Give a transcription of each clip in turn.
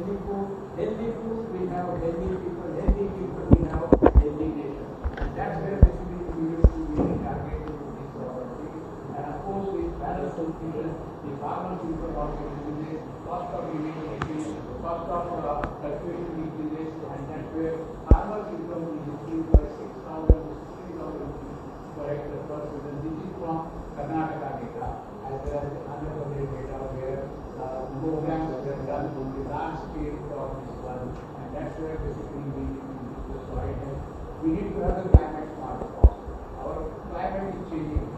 Healthy food, we have healthy people, we have healthy nation. And that's where basically we will be targeted with this property. And of course, with balanced nutrition, the farmers will also increase, cost of living increase, cost of cultivation increases, and that's where farmers income is increased by 6,000 to 60,000 per hectare per season. This is from Karnataka data, as well as Andhra Pradesh data, where programs were done on the large scale for this one, and that's where basically we need to use the soil health. We need to have the climate smart crop. Our climate is changing,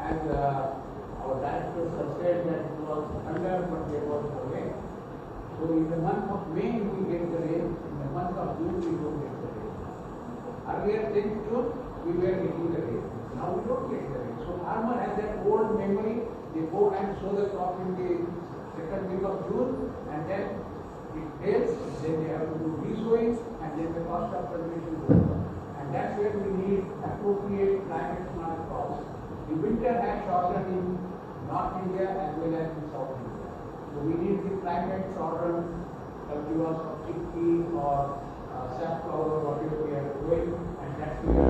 as our directors have said that it was under, but there was no rain. So in the month of May we get the rain, in the month of June we don't get the rain. Earlier in June we were getting the rain, now we don't get the rain. So farmer has that old memory, they go and sow the crop in the second week of June, and then it fails, then they have to do re-sowing, and then the cost of cultivation goes up. And that's where we need appropriate climate smart crops. The winter has shortened in North India as well as in South India. So we need the climate shortened cultivars of chickpea or safflower, whatever we are doing, and that's where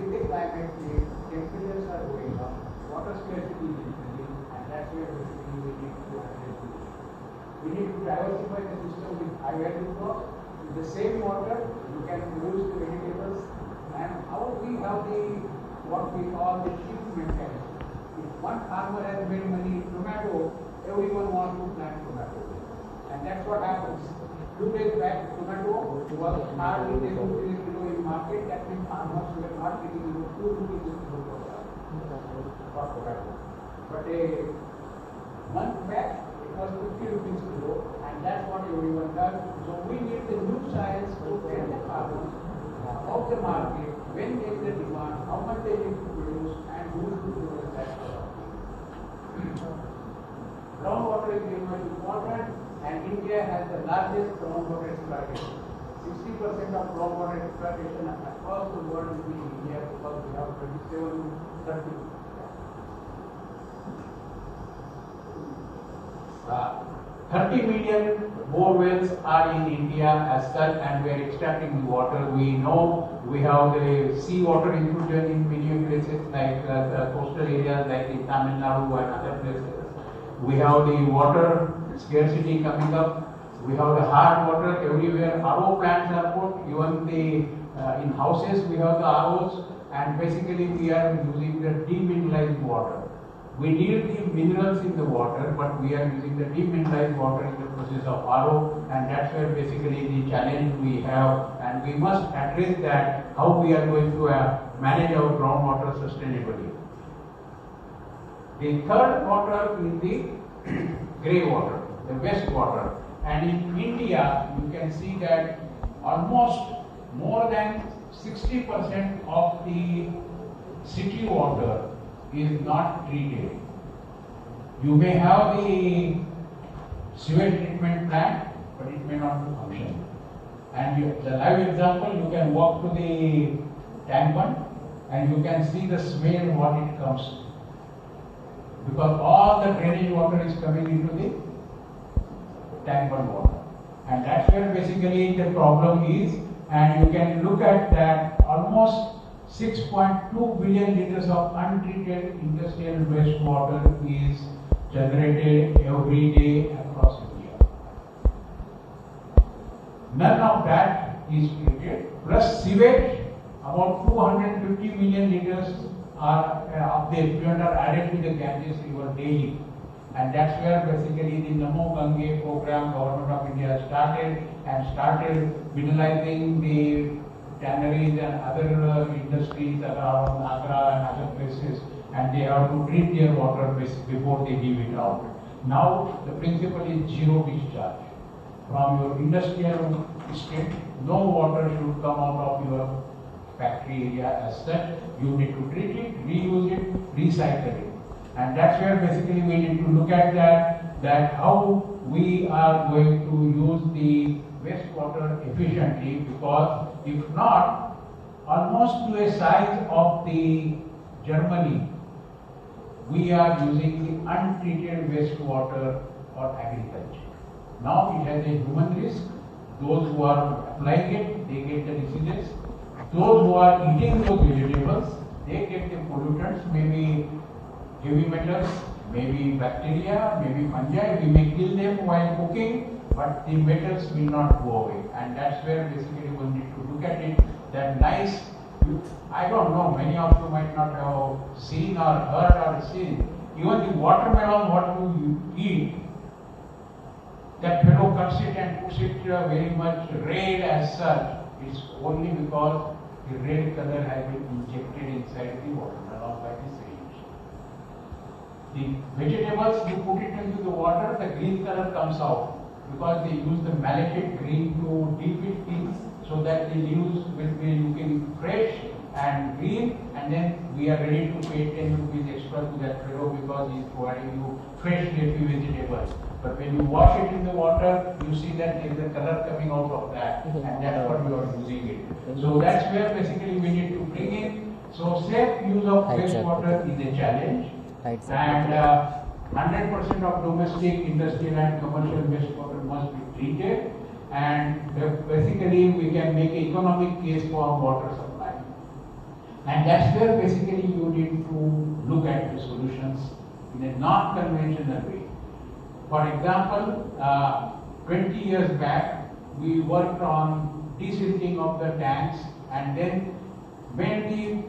with the climate change, temperatures are going up, water scarcity is increasing, and that's where basically we need to address this. We need to diversify the system with high value crops. With the same water, you can produce the vegetables, and how we have the what we call the shift mentality. If one farmer has made money in tomato, everyone wants to plant tomato, and that's what happens. 2 days back, tomato was hardly 10 rupees a kilo in market. That means farmers were not getting even 2 rupees a kilo for tomato. But a month back, it was 50 rupees a kilo, and that's what everyone does. So we need the new science to tell the farmers of the market, when there is a demand, how much they need to produce, and who should produce that product. Groundwater is very much important, and India has the largest groundwater exploitation. 60% of groundwater exploitation across the world is in India, because we have 27 to 30 million bore wells are in India as such, and we are extracting the water. We know we have the sea water intrusion in many places like coastal areas like in Tamil Nadu and other places. We have the water scarcity coming up. We have the hard water everywhere. RO plants are put. Even the in houses we have the ROs, and basically we are using the demineralized water. We need the minerals in the water, but we are using the demineralized water in the process of RO, and that's where basically the challenge we have, and we must address that, how we are going to manage our groundwater sustainably. The third water is the grey water, the waste water, and in India you can see that almost more than 60% of the city water is not treated. You may have the sewage treatment plant, but it may not function. And the live example, you can walk to the tank pond and you can see the smell what it comes. Because all the drainage water is coming into the tank pond water. And that's where basically the problem is, and you can look at that almost 6.2 billion liters of untreated industrial wastewater is generated every day across India. None of that is treated. Plus sewage, about 250 million liters of the effluent are added to the Ganges River daily. And that's where basically the Namo Gange program Government of India started mineralizing the tanneries and other industries around Agra and other places, and they have to treat their water before they give it out. Now the principle is zero discharge. From your industrial estate, no water should come out of your factory area as such. You need to treat it, reuse it, recycle it. And that's where basically we need to look at that how we are going to use the wastewater efficiently, because if not, almost to a size of the Germany, we are using the untreated wastewater for agriculture. Now it has a human risk. Those who are applying it, they get the diseases. Those who are eating those vegetables, they get the pollutants, maybe heavy metals, maybe bacteria, maybe fungi. We may kill them while cooking, but the metals will not go away. And that's where basically we need to look at it. That nice, I don't know, many of you might not have seen or heard or seen, even the watermelon what you eat, that fellow cuts it and puts it very much red as such. It's only because the red color has been injected inside the watermelon by the syringe. The vegetables, you put it into the water, the green color comes out because they use the malachite green to dip it in so that the leaves will be looking fresh and green, and then we are ready to pay 10 rupees extra to that fellow because he is providing you fresh leafy vegetables. But when you wash it in the water, you see that there is a color coming out of that, and that's what you are using it. So that's where basically we need to bring in. So safe use of wastewater is a challenge, and 100% of domestic, industrial and commercial wastewater must be treated, and basically we can make an economic case for water supply. And that's where basically you need to look at the solutions in a non-conventional way. For example, 20 years back, we worked on desilting of the tanks and then made the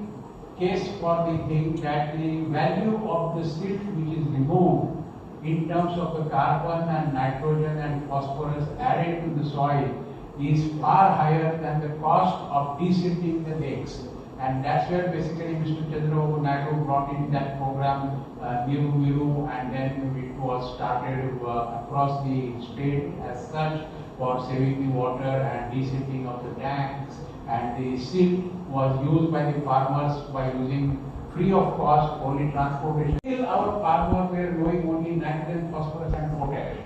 case for the thing that the value of the silt which is removed in terms of the carbon and nitrogen and phosphorus added to the soil is far higher than the cost of desilting the lakes. And that's where basically Mr. Chandrababu Naidu brought in that program, Miru, and then it was started across the state as such for saving the water and desilting of the tanks. And the silt was used by the farmers by using free of cost only transportation. Still our farmers were growing only nitrogen, phosphorus and potash.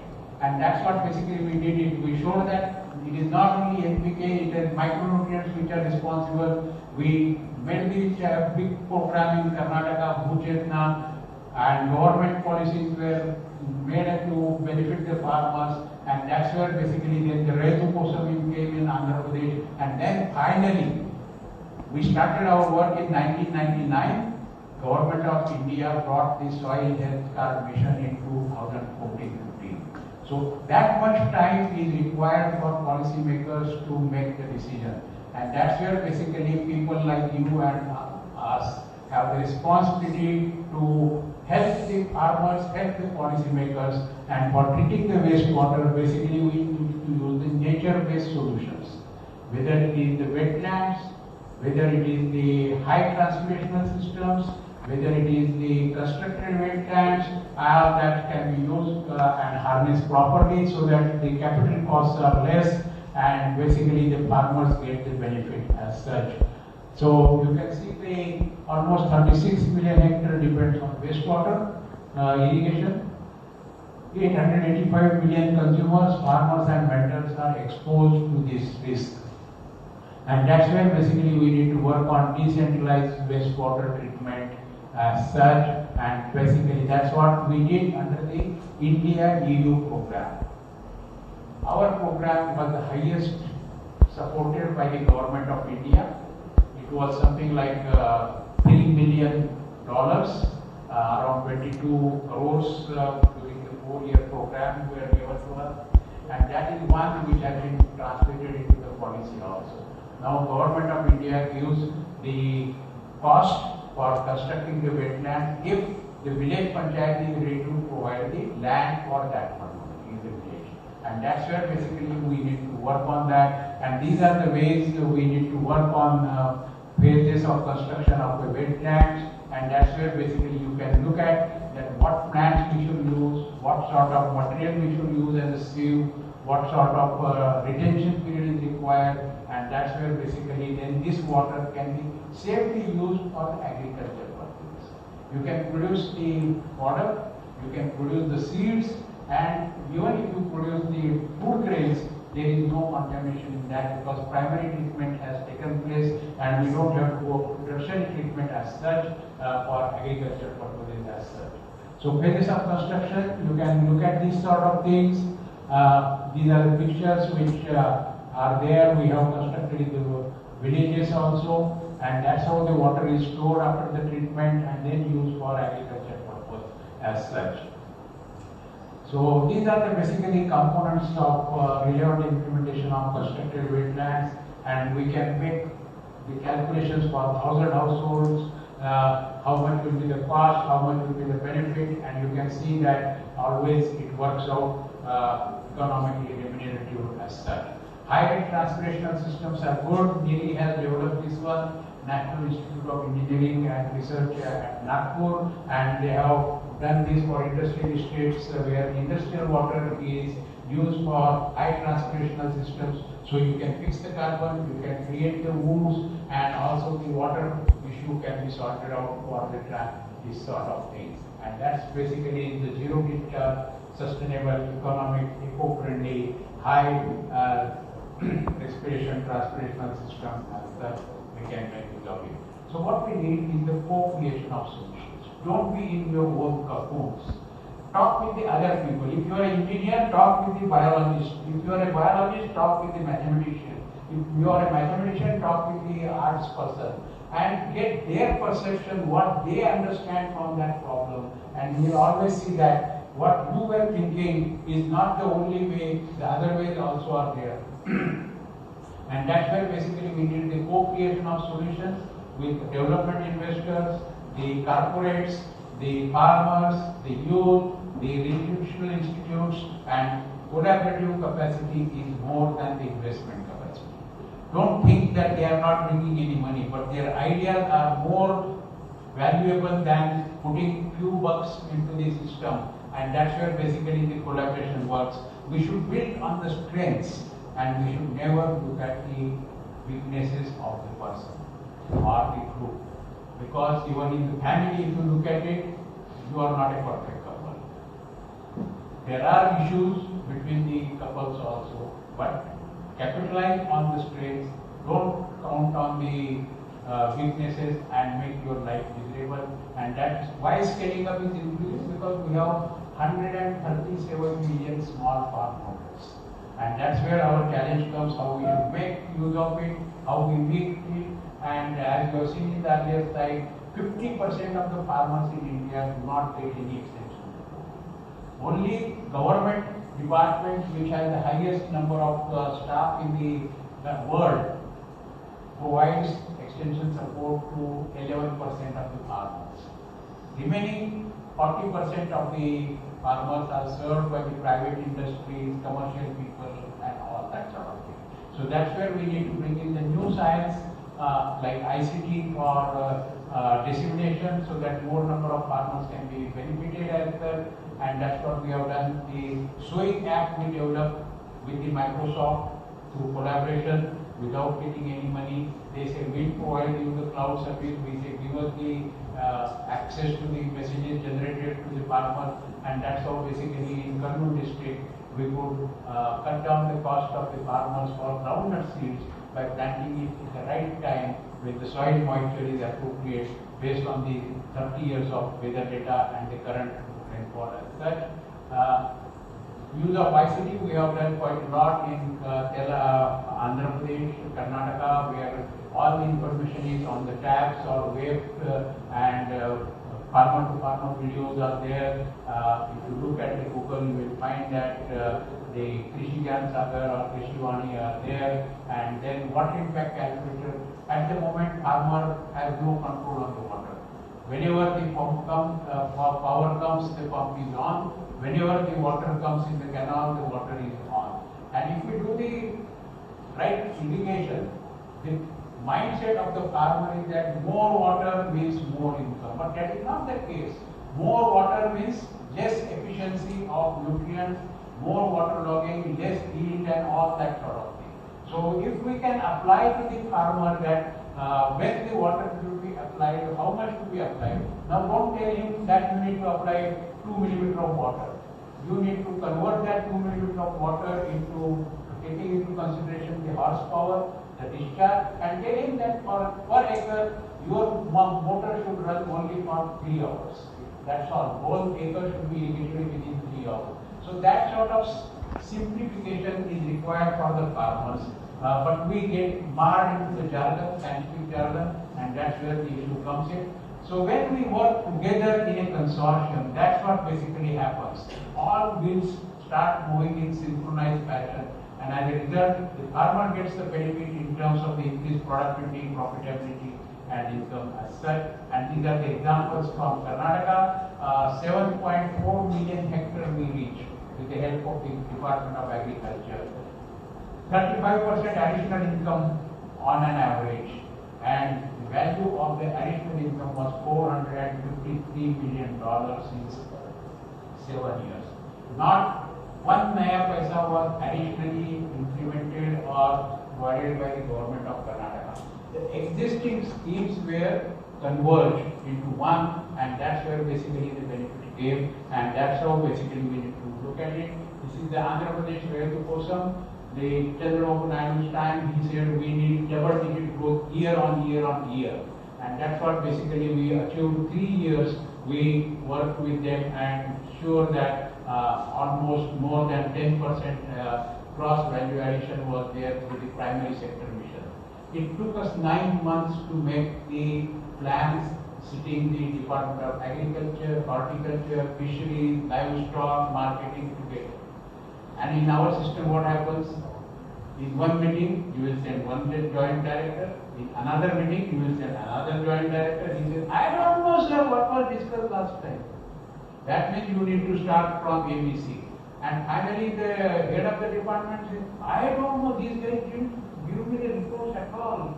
And that's what basically we did it. We showed that it is not only NPK, it is micronutrients which are responsible. We made the big program in Karnataka, Bhuchetna, and government policies were made to benefit the farmers, and that's where basically then the Rezu Kosamim came in Andhra Pradesh, and then finally we started our work in 1999. Government of India brought the soil health card mission in 2014-15. So that much time is required for policymakers to make the decision. And that's where basically people like you and us have the responsibility to help the farmers, help the policymakers, and for treating the wastewater, basically we need to use the nature-based solutions. Whether it is the wetlands, whether it is the high transpirational systems, whether it is the constructed wetlands, all that can be used and harnessed properly so that the capital costs are less and basically the farmers get the benefit as such. So you can see the almost 36 million hectare depends on wastewater irrigation. 885 million consumers, farmers and vendors are exposed to this risk. And that's where basically we need to work on decentralized wastewater treatment as such, and basically that's what we did under the India-EU program. Our program was the highest supported by the government of India. It was something like $3 million, around 22 crores during the 4-year program were given to us, and that is one which has been translated into the policy also. Now government of India gives the cost for constructing the wetland if the village panchayat is ready to provide the land for that one in the village. And that's where basically we need to work on that. And these are the ways we need to work on phases of construction of the wetlands. And that's where basically you can look at that what plants we should use, what sort of material we should use as a sieve, what sort of retention period is required, and that's where basically then this water can be safely used for agriculture purposes. You can produce the product, you can produce the seeds, and even if you produce the food grains, there is no contamination in that because primary treatment has taken place and we don't have to go to tertiary treatment as such for agriculture purposes as such. So phases of construction, you can look at these sort of things. These are the pictures which are there. We have constructed in the villages also, and that's how the water is stored after the treatment and then used for agriculture purpose as such. So these are the basically components of relevant implementation of constructed wetlands, and we can make the calculations for 1,000 households, how much will be the cost, how much will be the benefit, and you can see that always it works out economically remunerative as such. High-rate transpirational systems are good. Delhi has developed this one, National Institute of Engineering and Research at Nagpur, and they have done this for industrial estates where industrial water is used for high transpirational systems. So you can fix the carbon, you can create the wounds, and also the water issue can be sorted out for the this sort of things. And that's basically the zero-grid sustainable, economic, eco-friendly, high respiration transpirational system that we can make use of it. So what we need is the co-creation of solutions. Don't be in your own cocoons. Talk with the other people. If you are an engineer, talk with the biologist. If you are a biologist, talk with the mathematician. If you are a mathematician, talk with the arts person. And get their perception, what they understand from that problem. And you will always see that what you were thinking is not the only way, the other ways also are there. And that's where basically we need the co-creation of solutions with development investors, the corporates, the farmers, the youth, the institutional institutes, and collaborative capacity is more than the investment capacity. Don't think that they are not bringing any money, but their ideas are more valuable than putting few bucks into the system, and that's where basically the collaboration works. We should build on the strengths, and we should never look at the weaknesses of the person or the group. Because even in the family, if you look at it, you are not a perfect couple. There are issues between the couples also, but capitalize on the strengths, don't count on the weaknesses and make your life miserable. And that's why scaling up is increased, because we have 137 million small farm owners. And that's where our challenge comes, how we should make use of it, how we make it. And as you have seen in the earlier slide, 50% of the farmers in India do not get any extension. Only government department, which has the highest number of staff in the world, provides extension support to 11% of the farmers. Remaining 40% of the farmers are served by the private industries, commercial people, and all that sort of thing. So that's where we need to bring in the new science like ICT for dissemination, so that more number of farmers can be benefited as well. And that's what we have done. The sowing app we developed with the Microsoft through collaboration without getting any money. They say we'll provide you the cloud service. We say give us the access to the messages generated to the farmer, and that's how basically in Kurnool district we could cut down the cost of the farmers for groundnut seeds by planting it at the right time when the soil moisture is appropriate based on the 30 years of weather data and the current rainfall as such. Use of ICT we have done quite a lot in Andhra Pradesh, Karnataka, where all the information is on the tabs or web and farmer to farmer videos are there. If you look at the Google, you will find that the Krishi Gyan Sagar or Krishi Wani are there, and then water impact calculator. At the moment, farmer has no control on the water. Whenever the pump comes, power comes, the pump is on. Whenever the water comes in the canal, the water is on. And if we do the right irrigation, the mindset of the farmer is that more water means more income. But that is not the case. More water means less efficiency of nutrients, more water logging, less yield, and all that sort of thing. So if we can apply to the farmer that when the water should be applied, how much to be applied. Now don't tell him that you need to apply 2 millimeters of water. You need to convert that 2 millimeters of water into taking into consideration the horsepower, the discharge, and telling that for per acre, your motor should run only for 3 hours. That's all. Whole acre should be irrigated within 3 hours. So that sort of simplification is required for the farmers. But we get marred into the jargon, scientific jargon, and that's where the issue comes in. So when we work together in a consortium, that's what basically happens. All wheels start moving in synchronized fashion, and as a result, the farmer gets the benefit in terms of the increased productivity, profitability, and income as such. And these are the examples from Karnataka. 7.4 million hectares we reach with the help of the Department of Agriculture. 35% additional income on an average, and the value of the additional income was $453 million in 7 years. Not one naya paisa was additionally implemented or provided by the government of Karnataka. The existing schemes were converged into one, and that's where basically the benefit came, and that's how basically we need to look at it. This is the Andhra Pradesh Raitu Kosam. The Chandrababu Naidu's time, he said we need double-digit growth year on year on year, and that's what basically we achieved. 3 years we worked with them and sure that almost more than 10% cross value addition was there through the primary sector mission. It took us 9 months to make the plans, sitting the Department of Agriculture, Horticulture, Fisheries, Livestock, Marketing together. And in our system, what happens? In one meeting, you will send one joint director. In another meeting, you will send another joint director. He says, I don't know, sir, what was discussed last time. That means you need to start from ABC. And finally, the head of the department says, I don't know, these guys didn't give me the reports at all.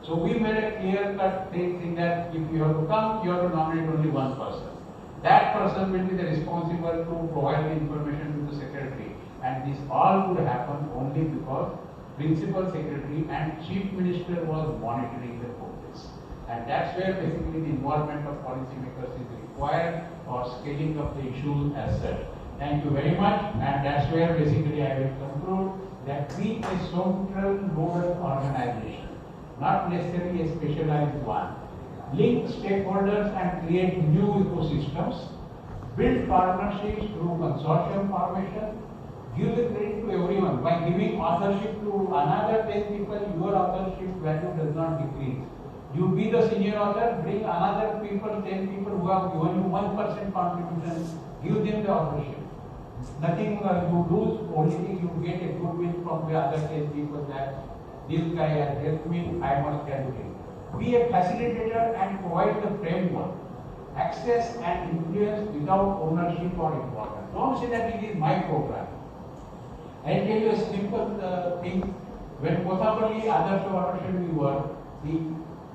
So we made a clear-cut thing that if you have to come, you have to nominate only one person. That person will be the responsible to provide the information to the secretary. And this all could happen only because principal secretary and chief minister was monitoring the progress. And that's where basically the involvement of policymakers is required for scaling up the issues as such. Thank you very much. And that's where basically I will conclude that we a central nodal organization, not necessarily a specialized one, link stakeholders and create new ecosystems, build partnerships through consortium formation, give the credit to everyone. By giving authorship to another 10 people, your authorship value does not decrease. You be the senior author, bring another people, 10 people who have given you 1% contribution, give them the authorship. Nothing you lose, only thing you get a goodwill from the other 10 people that this guy has helped me, I must help him. Be a facilitator and provide the framework. Access and influence without ownership or importance. Don't say that it is my program. I'll tell you a simple thing. When Kothapalli Adarsh Watershed we were, the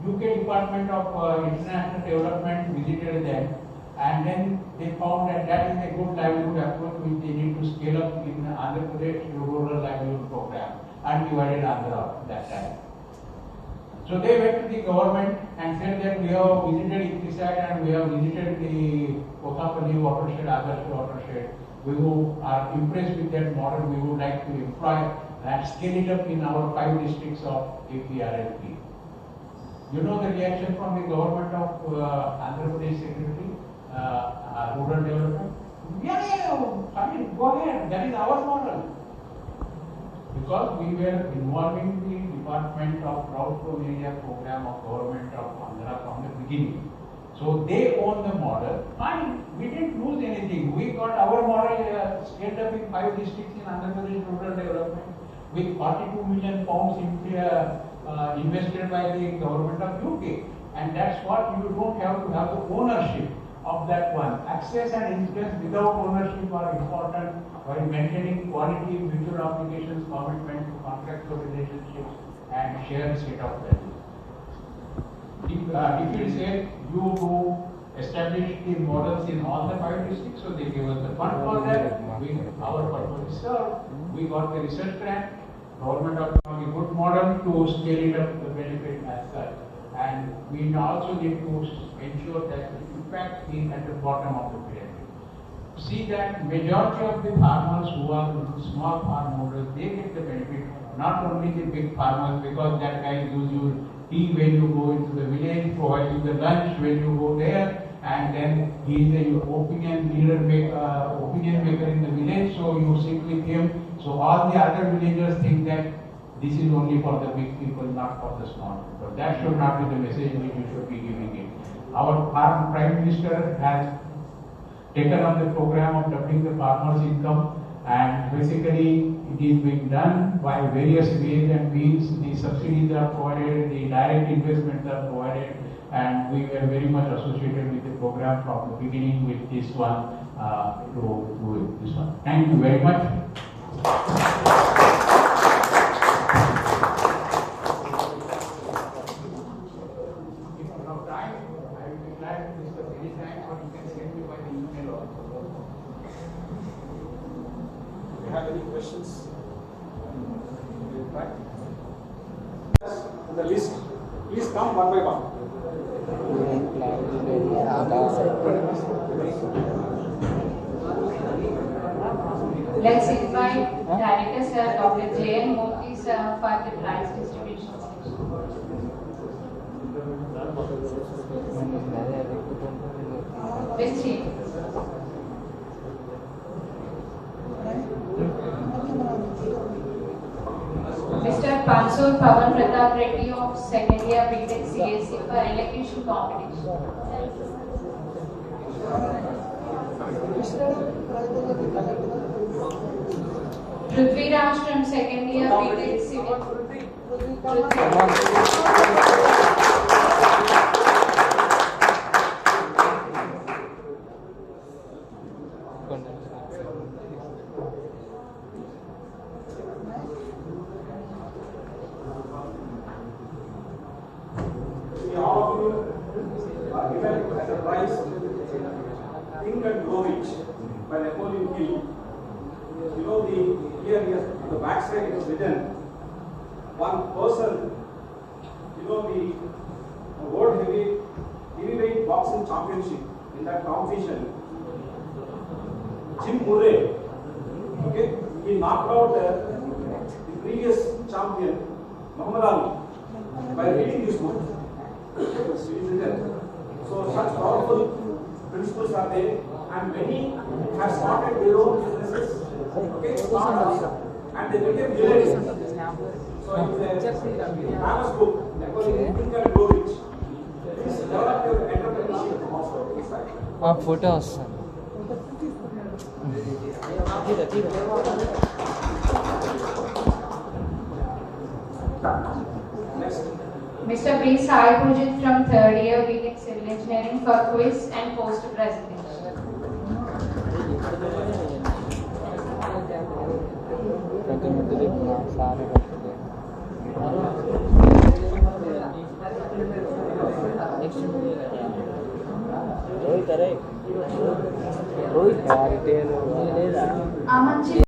UK Department of International Development visited them, and then they found that that is a good livelihood approach which they need to scale up in Andhra Pradesh rural livelihood program, and divided Andhra that time. So they went to the government and said that we have visited Iktisad and we have visited the Kothapalli watershed, Adarsh watershed. We are impressed with that model. We would like to employ and scale it up in our 5 districts of APRLP. You know the reaction from the government of Andhra Pradesh Secretary, Rural Development? Yeah, fine, go ahead. That is our model. Because we were involving the Department of Drought Prone Area program of government of Andhra from the beginning. So they own the model. Fine, we didn't lose anything. We got our model scaled up in 5 districts in Andhra Pradesh rural development with 42 million pounds invested by the government of UK. And that's what you don't have to have the ownership of that one. Access and influence without ownership are important while maintaining quality, mutual obligations, commitment to contractual relationships, and shared set of values. If you say you to establish the models in all the 5 districts, so they gave us the fund for that. Our purpose is served. We got the research grant. Government of a good model to scale it up the benefit as such. And we also need to ensure that the impact is at the bottom of the pyramid. see that majority of the farmers who are small farmholders, they get the benefit, not only the big farmers, because that guy gives you tea when you go into the village, provides you the lunch when you go there, and then he is the opinion maker in the village, so you sit with him. So all the other villagers think that this is only for the big people, not for the small people. That should not be the message which you should be giving it. Our Prime Minister has taken up the program of doubling the farmers' income, and basically it is being done by various ways and means. The subsidies are provided, the direct investments are provided, and we were very much associated with the program from the beginning with this one to do this one. Thank you very much. Have any questions? The list, please come one by one. Let's invite Director Sir Dr. J.N. Murthy sir for the prize distribution section. Please chief. Mr. Pansur Pawan Pratap Reddy of second year B.Tech CSC for elocution competition. Prithviraj from second year B.Tech Civil. All of you are given as a prize Think and Grow Rich by Napoleon Hill. You know, here on the back side it is written, one person, you know, the world heavyweight boxing championship, in that competition, Jim Murray, okay, he knocked out the previous champion, Muhammad Ali, by reading this book. So such powerful principles are there, and many have started their own businesses, okay, and they became millionaires. So it's a famous book, Napoleon Think and Grow Rich. Please develop your entrepreneurship also. Photo वస్తుంది Next. Mr. B. Sai Pujit from third year B.Tech Civil Engineering for quiz and poster presentation. Rohit Rohit Amanchi